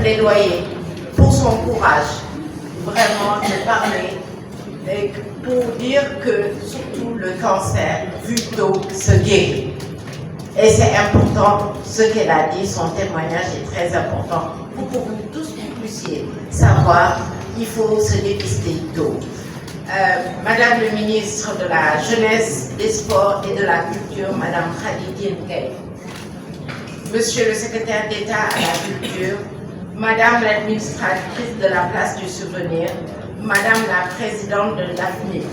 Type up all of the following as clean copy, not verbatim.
plaidoyer pour son courage, vraiment de parler, et pour dire que surtout le cancer, vu tôt, se guérit. Et c'est important, ce qu'elle a dit, son témoignage est très important pour que vous tous vous puissiez savoir qu'il faut se dépister tôt. Madame le ministre de la Jeunesse, des Sports et de la Culture, Madame Khady Ndiaye, Monsieur le secrétaire d'État à la Culture, Madame l'administratrice de la Place du Souvenir, Madame la présidente de l'AFNIC.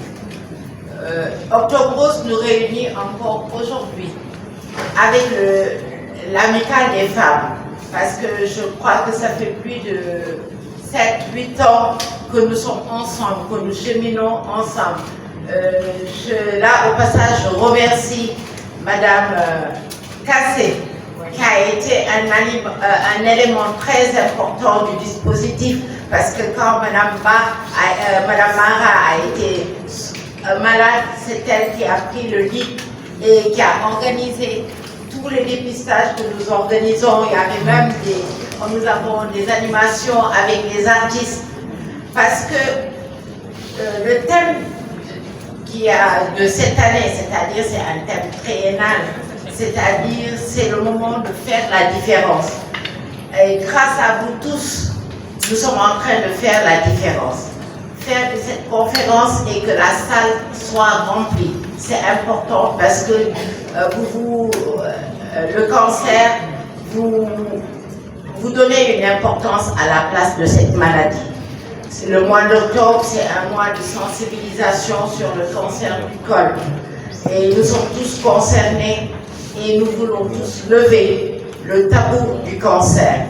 Octobre Rose nous réunit encore aujourd'hui avec l'amicale des femmes, parce que je crois que ça fait plus de 7-8 ans que nous sommes ensemble, que nous cheminons ensemble. Là, au passage, je remercie Madame Kassé, qui a été un élément très important du dispositif, parce que quand Madame Mara a été malade, c'est elle qui a pris le lit et qui a organisé tous les dépistages que nous organisons. Il y avait même nous avons des animations avec les artistes, parce que le thème qui a de cette année, c'est-à-dire c'est un thème triennal, c'est-à-dire c'est le moment de faire la différence. Et grâce à vous tous, nous sommes en train de faire la différence. Faire de cette conférence et que la salle soit remplie, c'est important, parce que le cancer, vous donnez une importance à la place de cette maladie. Le mois d'octobre, c'est un mois de sensibilisation sur le cancer du col. Et nous sommes tous concernés et nous voulons tous lever le tabou du cancer.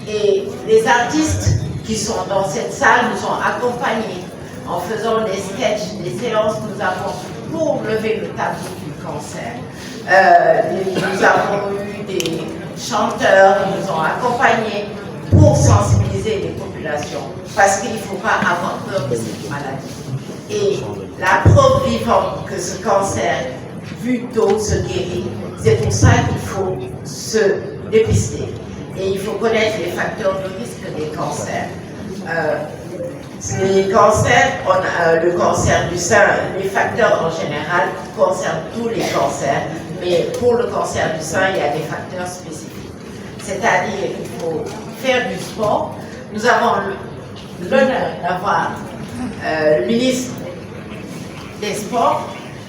Et les artistes qui sont dans cette salle nous ont accompagnés en faisant des sketchs, des séances que nous avons pour lever le tabou du cancer. Nous avons eu des chanteurs qui nous ont accompagnés pour sensibiliser les populations, parce qu'il ne faut pas avoir peur de cette maladie. Et la preuve vivante que ce cancer, vu tôt, se guérit, c'est pour ça qu'il faut se dépister. Et il faut connaître les facteurs de risque des cancers. Les cancers, le cancer du sein, les facteurs en général concernent tous les cancers, mais pour le cancer du sein, il y a des facteurs spécifiques. C'est-à-dire qu'il faut faire du sport. Nous avons l'honneur d'avoir le ministre des Sports,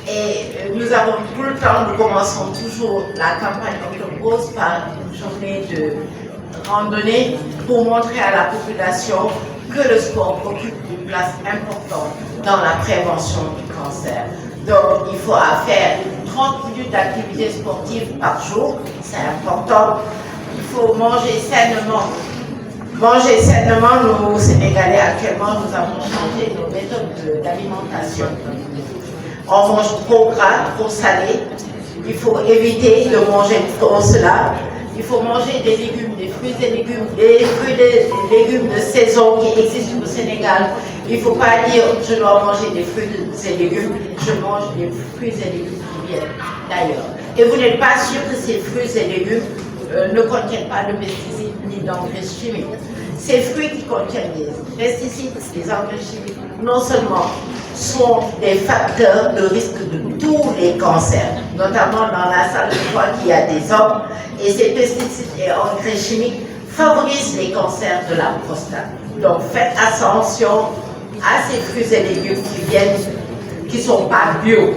et nous avons tout le temps, nous commençons toujours la campagne Octobre Rose par une journée de randonnée pour montrer à la population que le sport occupe une place importante dans la prévention du cancer. Donc il faut faire 30 minutes d'activité sportive par jour, c'est important. Il faut manger sainement. Manger sainement, nous, Sénégalais, actuellement, nous avons changé nos méthodes d'alimentation. On mange trop gras, trop salé. Il faut éviter de manger trop cela. Il faut manger des légumes, des fruits et légumes, des fruits et légumes de saison qui existent au Sénégal. Il ne faut pas dire je dois manger des fruits et légumes, je mange des fruits et légumes qui viennent d'ailleurs. Et vous n'êtes pas sûr que ces fruits et légumes ne contiennent pas de pesticides ni d'engrais chimiques. Ces fruits qui contiennent des pesticides, des engrais chimiques, non seulement sont des facteurs de risque de tous les cancers, notamment dans la salle de fois qu'il y a des hommes, et ces pesticides et engrais chimiques favorisent les cancers de la prostate. Donc faites attention à ces fruits et légumes qui ne sont pas bio.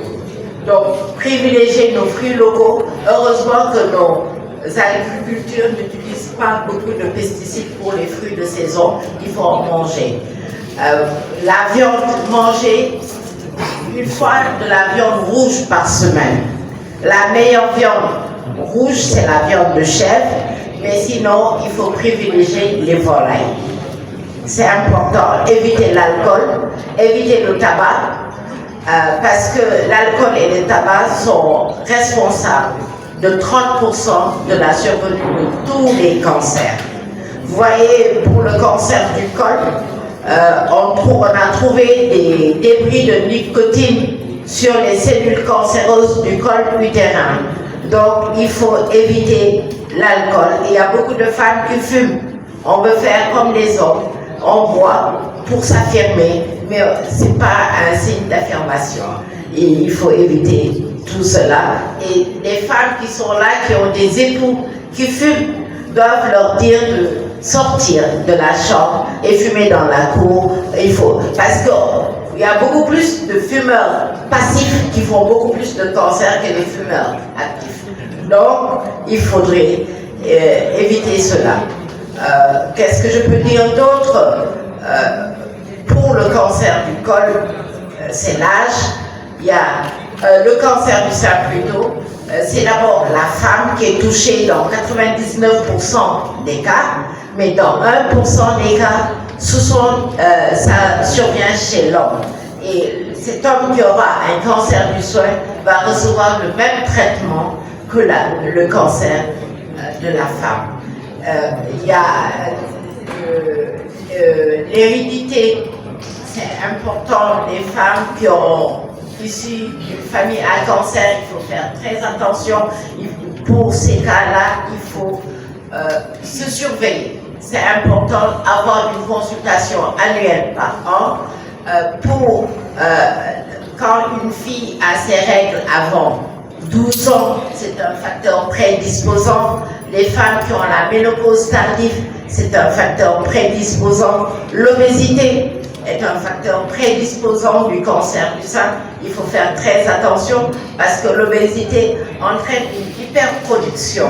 Donc privilégiez nos fruits locaux. Heureusement que nos agricultures n'utilisent pas beaucoup de pesticides pour les fruits de saison, il faut en manger. La viande, manger une fois de la viande rouge par semaine. La meilleure viande rouge, c'est la viande de chèvre, mais sinon, il faut privilégier les volailles. C'est important, éviter l'alcool, éviter le tabac, parce que l'alcool et le tabac sont responsables de 30% de la survenue de tous les cancers. Vous voyez, pour le cancer du col, on a trouvé des débris de nicotine sur les cellules cancéreuses du col utérin. Donc, il faut éviter l'alcool. Il y a beaucoup de femmes qui fument. On veut faire comme les hommes, on boit pour s'affirmer, mais ce n'est pas un signe d'affirmation. Il faut éviter tout cela. Et les femmes qui sont là, qui ont des époux qui fument, doivent leur dire de sortir de la chambre et fumer dans la cour. Parce qu'il y a beaucoup plus de fumeurs passifs qui font beaucoup plus de cancer que les fumeurs actifs. Donc, il faudrait éviter cela. Qu'est-ce que je peux dire d'autre? Pour le cancer du col, c'est l'âge. Il y a le cancer du sein plutôt. C'est d'abord la femme qui est touchée dans 99% des cas, mais dans 1% des cas, ça survient chez l'homme. Et cet homme qui aura un cancer du sein va recevoir le même traitement que le cancer de la femme. Il y a l'hérédité, c'est important. Les femmes qui ont issues d'une famille à cancer, il faut faire très attention. Pour ces cas-là, il faut se surveiller. C'est important d'avoir une consultation annuelle par an pour quand une fille a ses règles avant 12 ans, c'est un facteur prédisposant. Les femmes qui ont la ménopause tardive, c'est un facteur prédisposant. L'obésité est un facteur prédisposant du cancer du sein. Il faut faire très attention parce que l'obésité entraîne une hyperproduction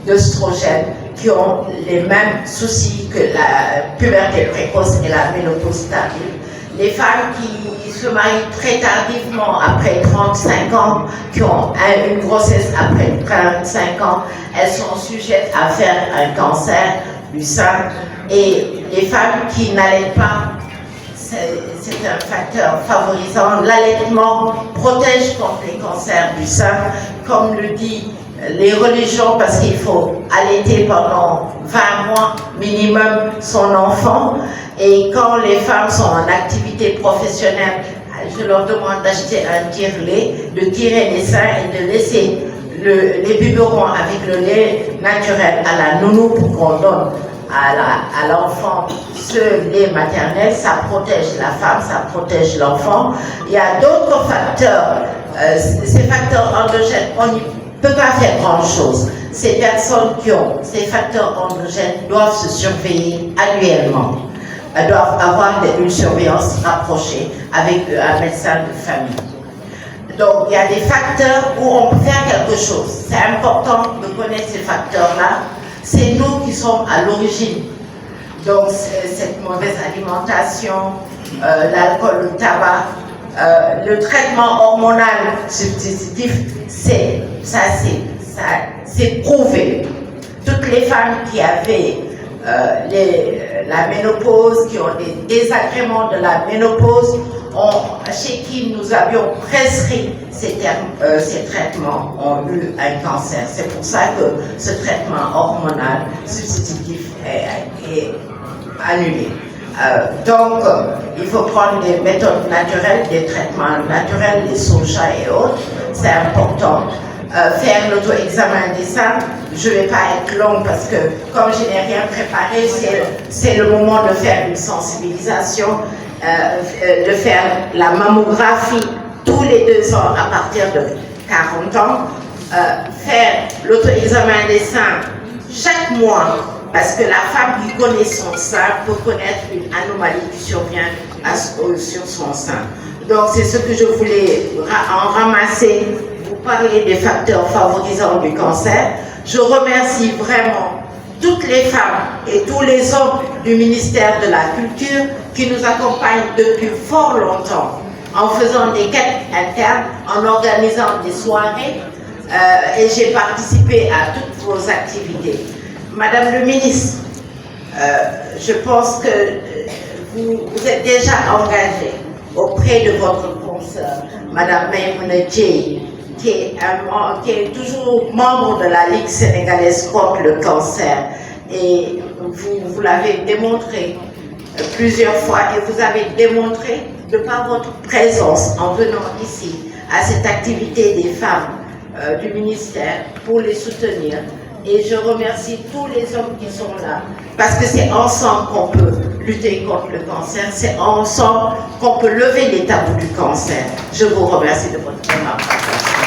d'œstrogènes qui ont les mêmes soucis que la puberté précoce et la ménopause tardive. Les femmes qui se marient très tardivement, après 35 ans, qui ont une grossesse après 35 ans, elles sont sujettes à faire un cancer du sein. Et les femmes qui n'allaitent pas, c'est un facteur favorisant. L'allaitement protège contre les cancers du sein, comme le dit les religions, parce qu'il faut allaiter pendant 20 mois minimum son enfant. Et quand les femmes sont en activité professionnelle, je leur demande d'acheter un tire-lait, de tirer les seins et de laisser les biberons avec le lait naturel à la nounou pour qu'on donne à l'enfant ce lait maternel. Ça protège la femme, ça protège l'enfant. Il y a d'autres facteurs, ces facteurs endogènes, on n'y peut pas faire grand-chose. Ces personnes qui ont ces facteurs endogènes doivent se surveiller annuellement. Elles doivent avoir une surveillance rapprochée avec un médecin de famille. Donc, il y a des facteurs où on peut faire quelque chose. C'est important de connaître ces facteurs-là. C'est nous qui sommes à l'origine. Donc, cette mauvaise alimentation, l'alcool, le tabac, le traitement hormonal substitutif, c'est prouvé. Toutes les femmes qui avaient la ménopause, qui ont des désagréments de la ménopause, chez qui nous avions prescrit ces traitements, ont eu un cancer. C'est pour ça que ce traitement hormonal substitutif est annulé. Donc, il faut prendre des méthodes naturelles, des traitements naturels, les soja et autres. C'est important. Faire l'auto-examen des seins, je ne vais pas être longue parce que comme je n'ai rien préparé, c'est le moment de faire une sensibilisation, de faire la mammographie tous les 2 ans à partir de 40 ans, faire l'auto-examen des seins chaque mois, parce que la femme qui connaît son sein peut connaître une anomalie qui survient sur son sein. Donc c'est ce que je voulais en ramasser, vous parler des facteurs favorisants du cancer. Je remercie vraiment toutes les femmes et tous les hommes du ministère de la Culture qui nous accompagnent depuis fort longtemps en faisant des quêtes internes, en organisant des soirées et j'ai participé à toutes vos activités. Madame le ministre, je pense que vous êtes déjà engagée auprès de votre consoeur, Madame Maïmouna Dièye, qui est toujours membre de la Ligue sénégalaise contre le cancer. Et vous l'avez démontré plusieurs fois et vous avez démontré de par votre présence en venant ici à cette activité des femmes du ministère pour les soutenir, Et je remercie tous les hommes qui sont là, parce que c'est ensemble qu'on peut lutter contre le cancer, c'est ensemble qu'on peut lever les tabous du cancer. Je vous remercie de votre attention.